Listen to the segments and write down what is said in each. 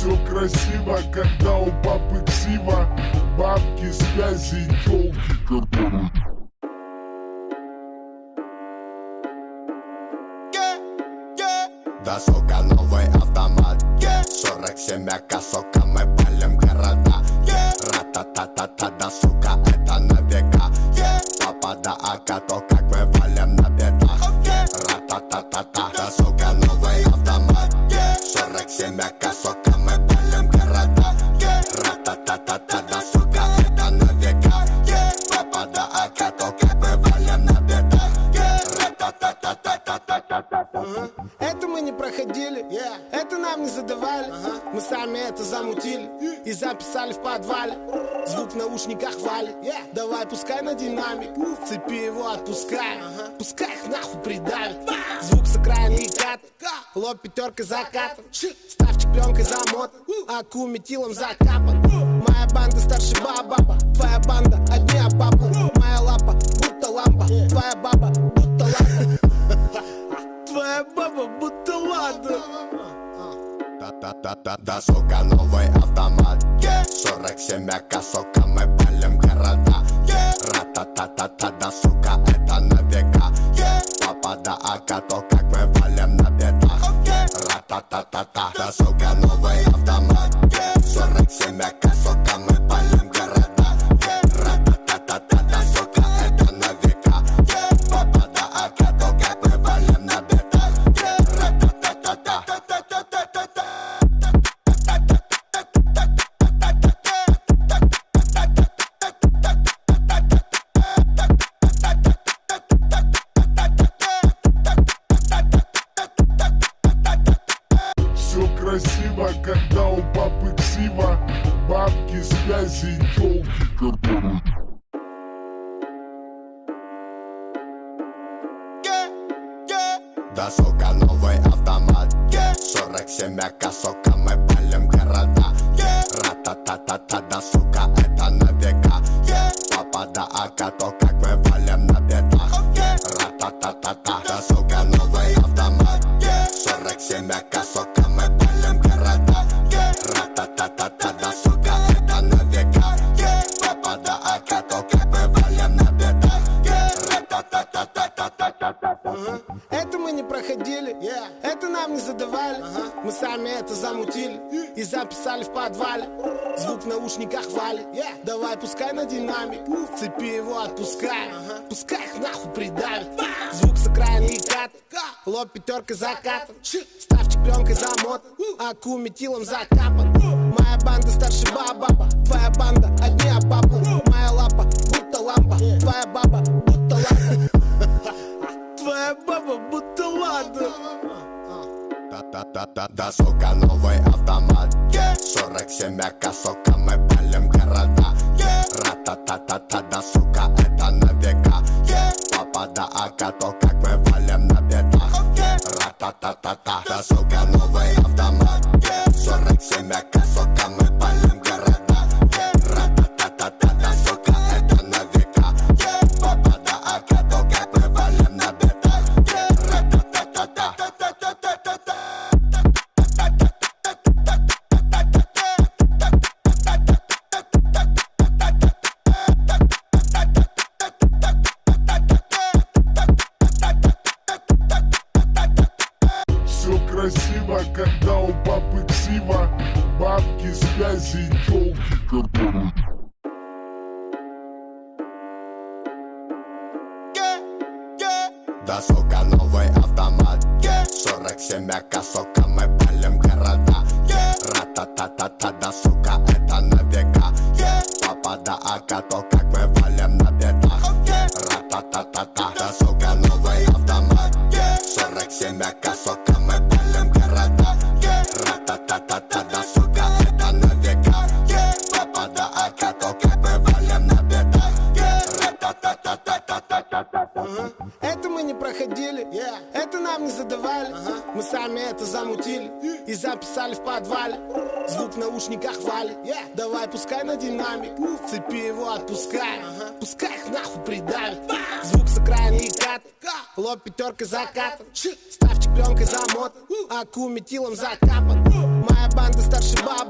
Все красиво, когда у папы ксива. Бабки, связи, тёлки, которые... Да, сука, новый автомат 47 АК, сука, мы палим города. Ра-та-та-та-та, да, сука, это на века. Папа да АК, то как мы валим на бедах. Ра-та-та-та-та, да, сука, новый автомат 47 АК, сука, мы палим города. Ра-та-та-та-та, да, сука, это на века. Папа да АК, то как мы валим на бедах. Ра-та-та-та-та-та-та-та-та. Это мы не проходили, это нам не задавали. Мы сами это замутили и записали в подвале. Звук в наушниках валит, давай пускай на динамик. Цепи его отпускай, пускай их нахуй придавит. Звук с окраин кат, лоб пятеркой закатан. Ставчик пленкой замотан, аку метилом закапан. Моя банда старше баба, твоя банда одни баба. Моя лапа будто лампа, твоя баба будто лампа. Твоя баба будто ладно. Да, сука, новый автомат 47 АК, сука, мы палим города. Ра-та-та-та-та, да, сука, это на века. Папа да АК, то как мы валим на бедах. Ра-та-та-та-та, да, сука, новый автомат 47 АК, сука, мы палим города. Ра-та-та-та-та, да, сука, это на века. Папа да АК, то как мы валим на бедах. Ра-та-та-та-та. Все красиво, когда у папы ксива. Бабки, связи, тёлки, которые... Да, сука, новый автомат 47 АК, сука, мы палим города. Ра-та-та-та-та, да, сука, это на века. Папа да АК, то как мы валим на бедах. Ра-та-та-та-та, да, сука, новый автомат 47 АК, сука, мы палим города. Ра-та-та-та-та, да, сука, это на века. Папа да АК, то как мы валим на бедах. Ра-та-та-та-та-та-та-та-та. Это мы не проходили, это нам не задавали. Мы сами это замутили и записали в подвале. Звук в наушниках валит, давай пускай на динамик. Цепи его отпускай, пускай их нахуй придавит. Звук с окраин кат, лоб пятеркой закатан. Ставчик пленкой замотан, аку метилом закапан. Моя банда старше баба, твоя банда одни баба. Моя лапа будто лампа, твоя баба будто лампа. Твоя баба будто ладно. Да, сука, новый автомат 47 АК, сука, мы палим города. Ра-та-та-та-та, да, сука, это на века. Папа да АК, то как мы валим на бедах. Ра-та-та-та-та, да, сука, новый автомат 47 АК, сука, мы палим города. Ра-та-та-та-та, да, сука, это на века. Папа да АК, то как мы валим на бедах. Ра-та-та-та-та. Все красиво, когда у папы ксива. Бабки, связи, тёлки, которые... Да, сука, новый автомат 47 АК, сука, мы палим города. Ра-та-та-та-та, да, сука, это на века. Папа да АК, то как мы валим на бедах. Ра-та-та-та-та, да, сука, новый автомат 47 АК, сука, мы палим города. Ра-та-та-та-та, да, сука, это на века. Папа да АК, то как мы валим на бедах. Ра-та-та-та-та-та-та-та-та. Это мы не проходили, это нам не задавали. Мы сами это замутили и записали в подвале. Звук в наушниках валит, давай пускай на динамик. Цепи его отпускай, пускай их нахуй придавит. Звук с окраин кат, лоб пятеркой закатан. Ставчик пленкой замотан, аку метилом закапан. Моя банда старше баба,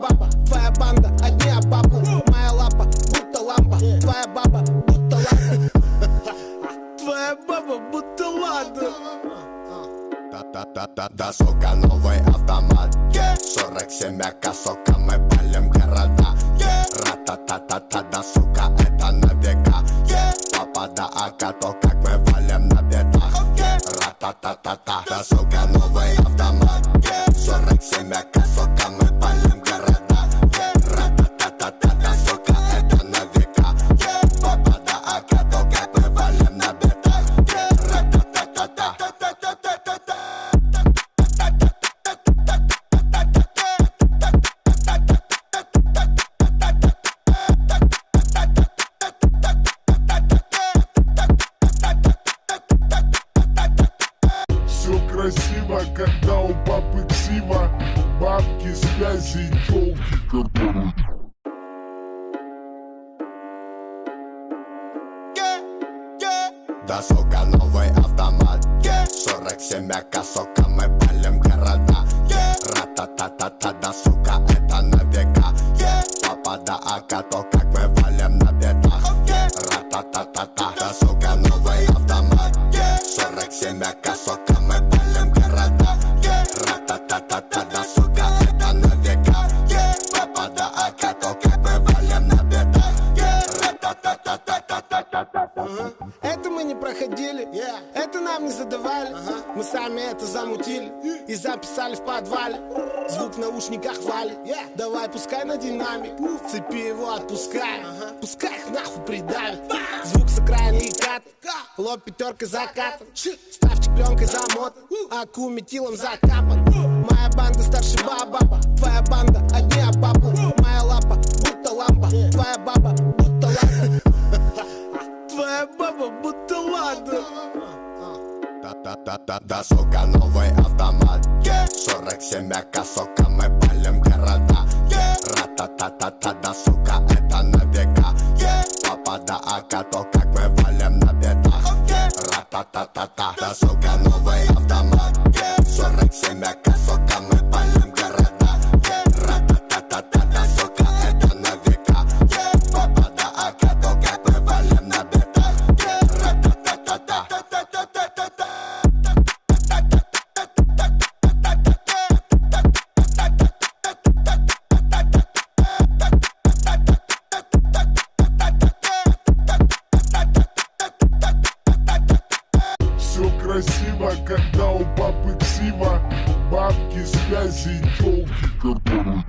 Да, сука, новый автомат, 47 сука, мы палим города. Ра-та-та-та-та, да, сука, это на века. Папа да АК, то как мы валим на бедах. Ра-та-та-та-та, да, сука, новый автомат, 47 сука, мы палим города. Ра-та-та-та-та, да, сука, это на века. Папа да АК, то как мы валим на бедах. Ра-та-та-та-та. Все красиво, когда у папы ксива, бабки, связи, тёлки, которые... Да, сука, новый автомат, 47 сука, мы палим города. Ра-та-та-та-та, да, сука, это на века. Папа да АК, то как мы валим на бедах. Ра-та-та-та-та, да, сука, новый автомат, 47 сука, мы палим города. Ра-та-та-та-та, да, сука, это на века. Папа да АК, то как мы валим на бедах. Ра-та-та-та-та-та-та-та-та. Это мы не проходили, это нам не задавали. Мы сами это замутили и записали в подвале. Звук в наушниках валит, давай пускай на динамик. Цепи его отпускай, пускай их нахуй придавит. Звук с окраины и кат, лоб пятеркой закатан. Ставчик пленкой замотан, аку метилом закапан. Моя банда старше баба, твоя банда одни обапы. Моя лапа будто лампа, твоя баба будто лампа. Твоя баба будто лада. Да, сука, новый автомат, 47 сука, мы палим города. Ра-та-та-та-та, да, сука, это на века. Папа да АК, то как мы валим на бедах. Ра-та-та-та-та, да, сука, новый автомат, 47 сука, мы палим города. Ра-та-та-та-та, да, сука, это на века. Папа да АК, то как мы валим на бедах. Ра-та-та-та-та. Все красиво, когда у папы ксива, бабки, связи, тёлки, которые...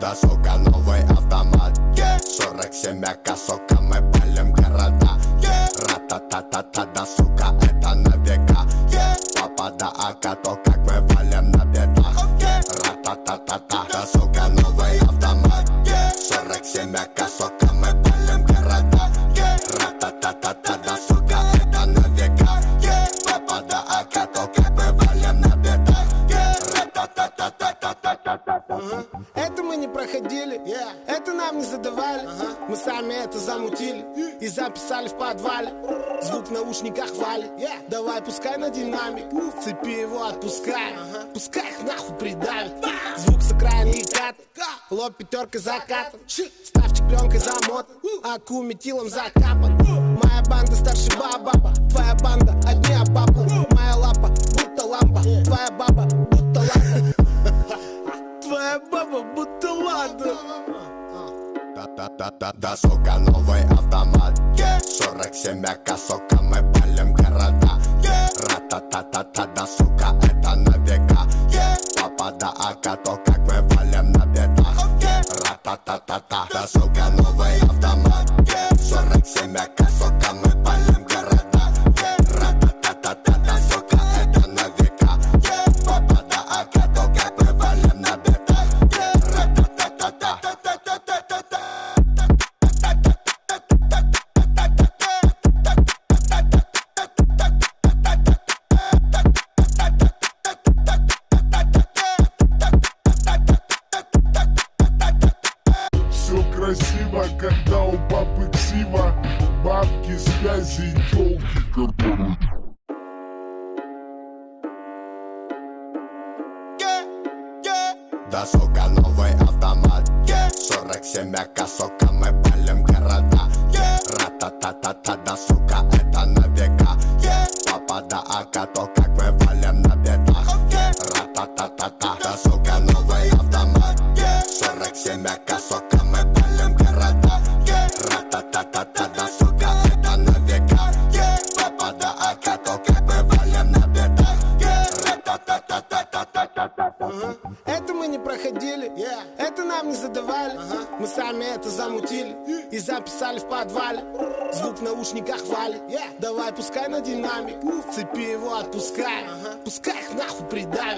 Да, сука, новый автомат, 47 сука, мы палим города. Ра-та-та-та-та, да, сука, это на века. Папа да АК, то как мы валим на бедах. Ра-та-та-та-та, да, сука, новый автомат, 47 сука, мы палим города. Ра-та-та-та-та, да, сука, это на века. Папа да АК, то как мы валим на бедах. Ра-та-та-та-та-та-та-та. Это мы не проходили, это нам не задавали. Мы сами это замутили и записали в подвале. Звук в наушниках валит, давай пускай на динамик. Цепи его отпускай, пускай их нахуй придавит. Звук с окраины и кат, лоб пятеркой закатан. Ставчик пленкой замотан, аку метилом закапан. Моя банда старше баба, твоя банда одни обапы. Моя лапа будто лампа, твоя баба будто лампа. Твоя баба будто лада. Да, сука, новый автомат, 47 сука, мы палим города. Ра-та-та-та-та, да, сука, это на века. Папа да АК, то как мы валим на бедах. Ра-та-та-та-та, да, сука, новый автомат, 47 сука, мы палим города. Ра-та-та-та-та, да, сука, это на века. Папа да АК, то как мы валим на бедах. Ра-та-та-та-та. Все красиво, когда у папы ксива, бабки, связи, тёлки, которые... Да, сука, новый автомат, 47 сука, мы палим города. Ра-та-та-та-та, да, сука, это на века. Папа да АК, то как мы валим на бедах. Ра-та-та-та-та, да, сука, новый автомат. 47 АК, сука, мы палим города. Ра-та-та-та-та, да, сука, это на века. Папа да АК, то как мы валим на бедах. Ра-та-та-та-та-та-та-та-та. Это мы не проходили, это нам не задавали. Мы сами это замутили и записали в подвале. Звук в наушниках валит. Давай пускай на динамик, в цепи его отпускай. Пускай их нахуй придавит.